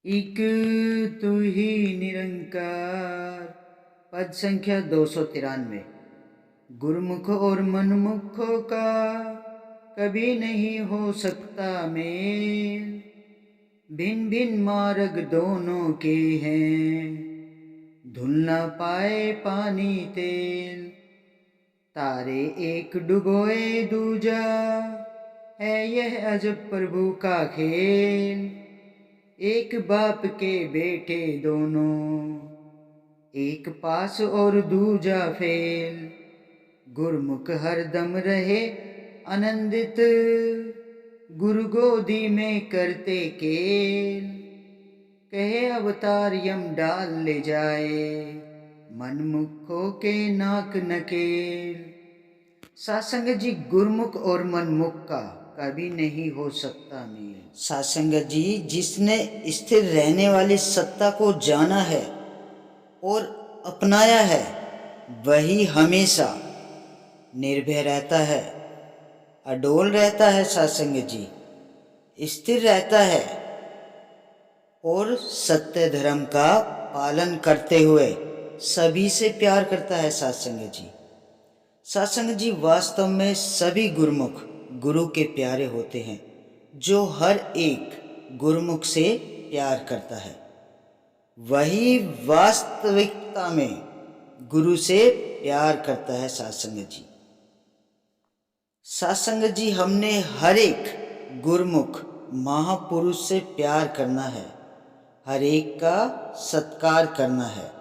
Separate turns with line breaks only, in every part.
एक तू ही निरंकार। पद संख्या 293। गुरुमुख और मनमुखों का कभी नहीं हो सकता मेल। भिन्न भिन्न मार्ग दोनों के हैं, धुल ना पाए पानी तेल। तारे एक डुबोए दूजा, है यह अजब प्रभु का खेल। एक बाप के बेटे दोनों, एक पास और दूजा फेल। गुरमुख हरदम रहे आनंदित, गुरु गोदी में करते केल। कहे अवतार यम डाल ले जाए, मनमुखों के नाक नकेल। सासंग जी, गुरमुख और मनमुख का कभी नहीं हो सकता मेल। सासंग जी, जिसने स्थिर रहने वाली सत्ता को जाना है और अपनाया है, वही हमेशा निर्भय रहता है, अडोल रहता है। सासंग जी स्थिर रहता है और सत्य धर्म का पालन करते हुए सभी से प्यार करता है। सासंग जी, सासंग जी वास्तव में सभी गुरुमुख गुरु के प्यारे होते हैं। जो हर एक गुरुमुख से प्यार करता है, वही वास्तविकता में गुरु से प्यार करता है। सासंग जी, सासंग जी, हमने हर एक गुरुमुख महापुरुष से प्यार करना है, हर एक का सत्कार करना है,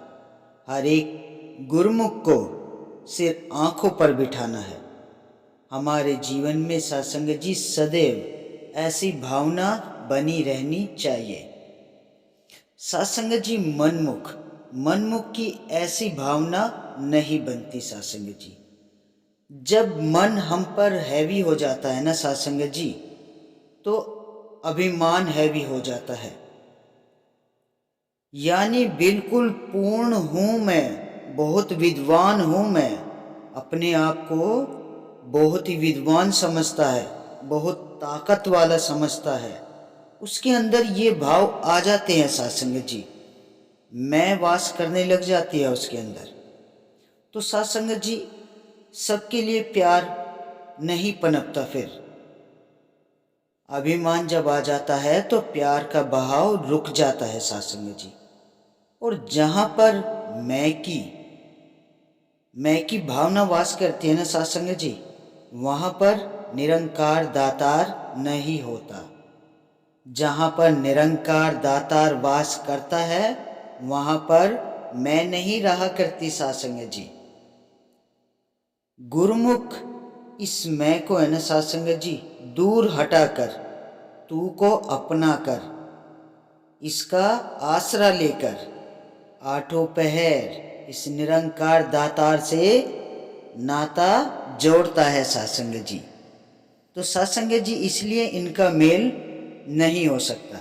हर एक गुरुमुख को सिर आंखों पर बिठाना है। हमारे जीवन में सासंग जी सदैव ऐसी भावना बनी रहनी चाहिए। सासंग जी, मनमुख मनमुख की ऐसी भावना नहीं बनती। सासंग जी, जब मन हम पर हैवी हो जाता है ना सासंग जी, तो अभिमान हैवी हो जाता है। यानी बिल्कुल पूर्ण हूं मैं, बहुत विद्वान हूं मैं, अपने आप को बहुत ही विद्वान समझता है, बहुत ताकत वाला समझता है। उसके अंदर ये भाव आ जाते हैं सासंग जी, मैं वास करने लग जाती है उसके अंदर। तो सासंग जी, सबके लिए प्यार नहीं पनपता। फिर अभिमान जब आ जाता है तो प्यार का बहाव रुक जाता है सासंग जी। और जहां पर मैं की भावना वास करती है ना सासंग जी, वहां पर निरंकार दातार नहीं होता। जहां पर निरंकार दातार वास करता है, वहां पर मैं नहीं रहा करती। सासंग जी, गुरुमुख इस मैं को है ना सासंग जी, दूर हटाकर तू को अपना कर, इसका आसरा लेकर आठों पहर इस निरंकार दातार से नाता जोड़ता है सासंग जी। तो सासंग जी, इसलिए इनका मेल नहीं हो सकता।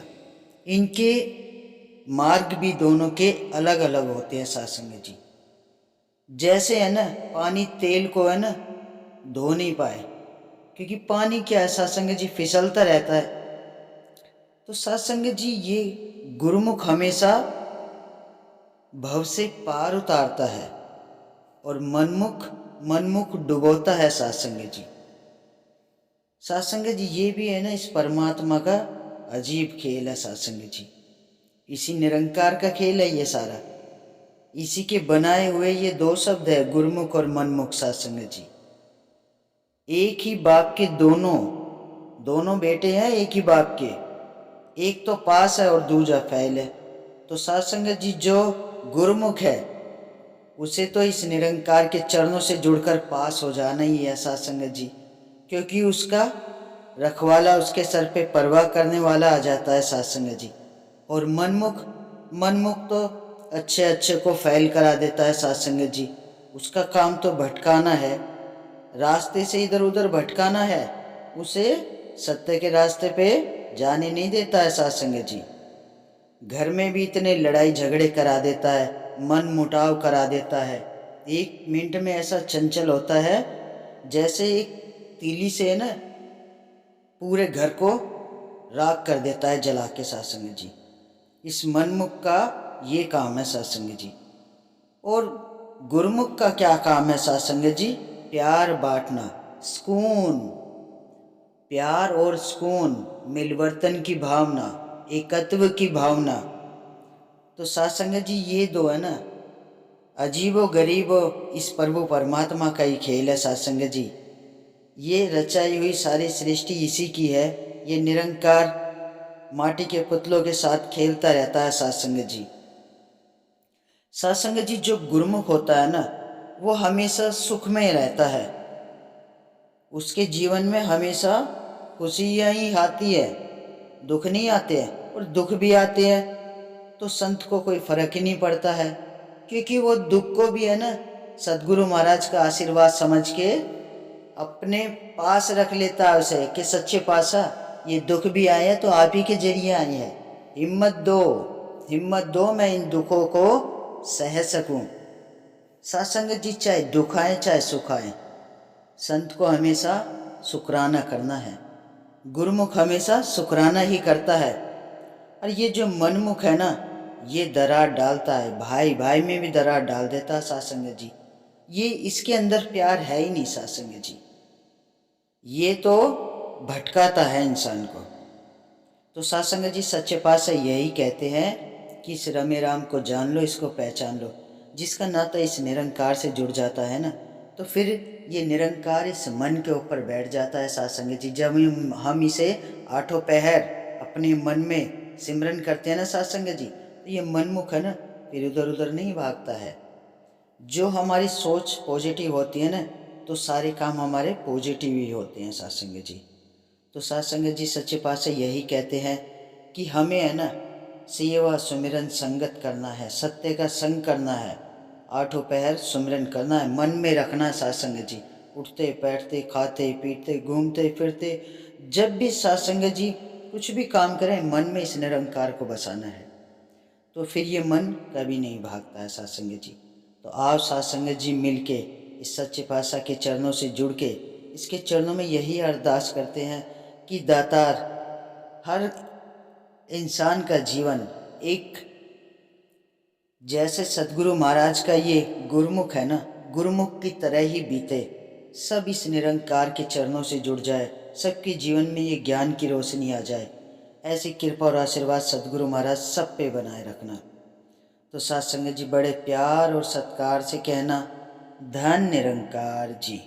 इनके मार्ग भी दोनों के अलग अलग होते हैं सासंग जी। जैसे है ना, पानी तेल को है ना धो नहीं पाए, क्योंकि पानी क्या है सासंग जी, फिसलता रहता है। तो सासंग जी, ये गुरुमुख हमेशा भव से पार उतारता है और मनमुख मनमुख डुबोता है। सासंग जी, सासंग जी, ये भी है ना इस परमात्मा का अजीब खेल है। सासंग जी, इसी निरंकार का खेल है ये सारा। इसी के बनाए हुए ये दो शब्द है, गुरुमुख और मनमुख। सासंग जी, एक ही बाप के दोनों दोनों बेटे हैं, एक ही बाप के, एक तो पास है और दूजा फैल है। तो सासंग जी, जो गुरुमुख है उसे तो इस निरंकार के चरणों से जुड़कर पास हो जाना ही है सासंग जी, क्योंकि उसका रखवाला, उसके सर पे परवाह करने वाला आ जाता है सासंग जी। और मनमुख मनमुख तो अच्छे अच्छे को फैल करा देता है सासंग जी। उसका काम तो भटकाना है, रास्ते से इधर उधर भटकाना है, उसे सत्य के रास्ते पे जाने नहीं देता है सासंग जी। घर में भी इतने लड़ाई झगड़े करा देता है, मन मुटाव करा देता है। एक मिनट में ऐसा चंचल होता है जैसे एक तीली से ना पूरे घर को राख कर देता है जला के सासंग जी। इस मनमुख का ये काम है सत्संग जी। और गुरुमुख का क्या काम है सत्संग जी? प्यार बांटना, सुकून, प्यार और सुकून, मिलवर्तन की भावना, एकत्व की भावना। तो सत्संग जी ये दो है ना, अजीबो गरीबो इस प्रभु परमात्मा का ही खेल है सत्संग जी। ये रचाई हुई सारी सृष्टि इसी की है। ये निरंकार माटी के पुतलों के साथ खेलता रहता है सत्संग जी। सत्संग जी जो गुरुमुख होता है ना, वो हमेशा सुख में रहता है। उसके जीवन में हमेशा खुशियाँ ही आती है, दुख नहीं आते हैं। और दुख भी आते हैं तो संत को कोई फर्क ही नहीं पड़ता है, क्योंकि वो दुख को भी है ना सदगुरु महाराज का आशीर्वाद समझ के अपने पास रख लेता है उसे, कि सच्चे पातशाह ये दुख भी आए हैं तो आप ही के जरिए आए हैं, हिम्मत दो, हिम्मत दो, मैं इन दुखों को सह सकूं। सत्संग जी चाहे दुख आए चाहे सुख आए, संत को हमेशा शुक्राना करना है। गुरुमुख हमेशा शुक्राना ही करता है। और ये जो मनमुख है ना, ये दरार डालता है, भाई भाई में भी दरार डाल देता है सत्संग जी। ये इसके अंदर प्यार है ही नहीं सत्संग जी, ये तो भटकाता है इंसान को। तो सत्संग जी सच्चे पातशाह यही कहते हैं कि इस रमे राम को जान लो, इसको पहचान लो। जिसका नाता इस निरंकार से जुड़ जाता है ना, तो फिर ये निरंकार इस मन के ऊपर बैठ जाता है सत्संग जी। जब हम इसे आठों पहर अपने मन में सिमरन करते हैं ना सत्संग जी, तो ये मनमुख है ना, फिर इधर उधर नहीं भागता है। जो हमारी सोच पॉजिटिव होती है ना, तो सारे काम हमारे पॉजिटिव ही होते हैं सत्संग जी। तो सत्संग जी सच्चे पातशाह यही कहते हैं कि हमें है ना सेवा सुमिरन संगत करना है, सत्य का संग करना है, आठों पहर सुमिरन करना है, मन में रखना है सत्संग जी। उठते बैठते खाते पीते घूमते फिरते जब भी सत्संग जी कुछ भी काम करें, मन में इस निरंकार को बसाना है, तो फिर ये मन कभी नहीं भागता है सत्संग जी। तो आप सत्संग जी मिलके इस सच्चे पातशाह के चरणों से जुड़ के इसके चरणों में यही अरदास करते हैं कि दातार हर इंसान का जीवन एक जैसे सदगुरु महाराज का ये गुरुमुख है ना, गुरुमुख की तरह ही बीते। सब इस निरंकार के चरणों से जुड़ जाए, सबके जीवन में ये ज्ञान की रोशनी आ जाए। ऐसी कृपा और आशीर्वाद सदगुरु महाराज सब पे बनाए रखना। तो सत्संग जी बड़े प्यार और सत्कार से कहना, धन निरंकार जी।